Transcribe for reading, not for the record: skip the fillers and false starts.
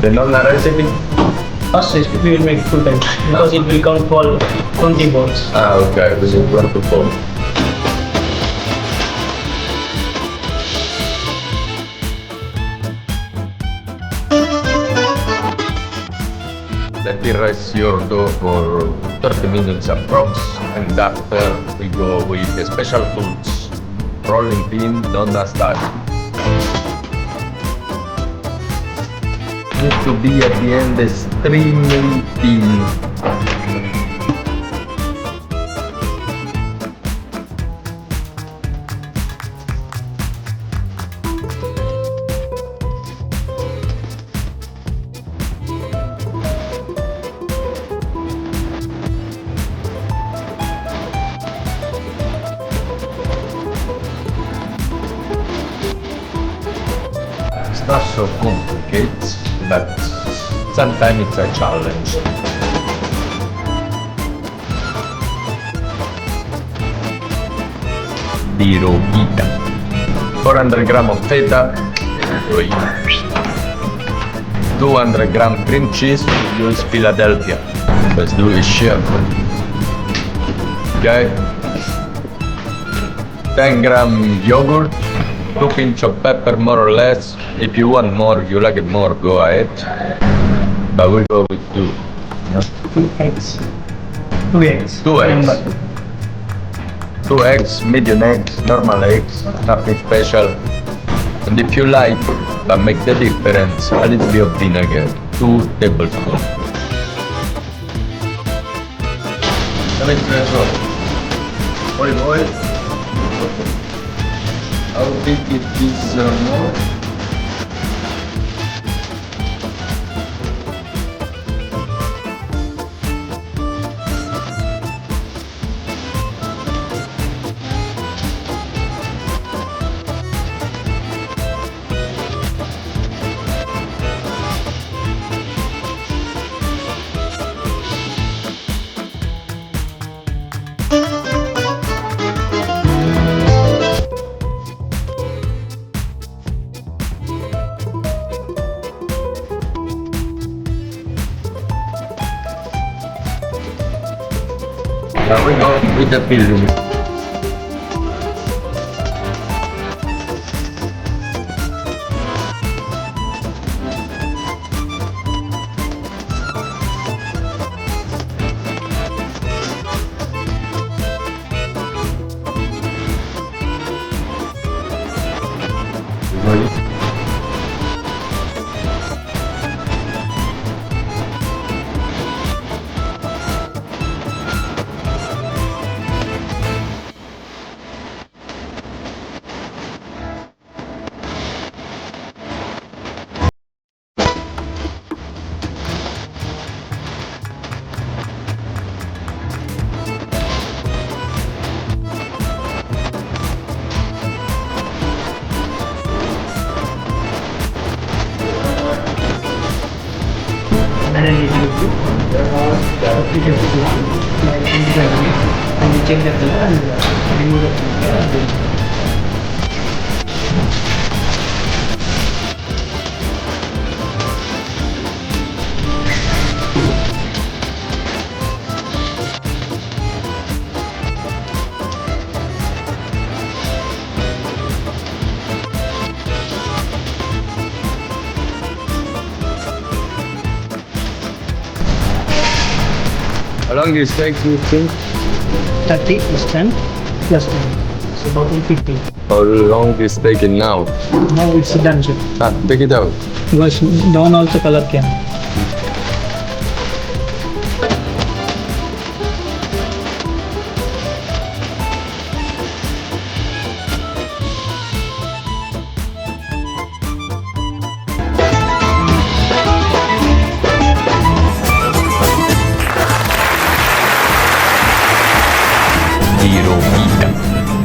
Then on the recipe? Pastries, we will make full time because it will count for 20 balls. Ah, okay, this is wonderful. Let me rest your dough for 30 minutes approx, and after we go with the special foods, rolling pin, donna style. Need to be at the end extremely thin. It's not so complicated, but sometimes it's a challenge. Tiropita. 400 gram of feta. 200 gram cream cheese. Use Philadelphia. Let's do it, chef. Okay. 10 gram yogurt. 2 pinch of pepper, more or less. If you want more, you like it more, go ahead. But we go with 2. Yeah. 2 eggs. 2 eggs. 2 eggs. 2 eggs, medium eggs, normal eggs, nothing special. And if you like, but make the difference, a little bit of vinegar, 2 tablespoons. Olive oil. I think it is more. Now we go with the Phyllo. And then you check the color and remove the color. How long do you take, you think? 30 plus 10 plus 10. It's about 850. How long is taking now? Now it's done, sir. Ah, take it out. Because down also color can. Tiropita.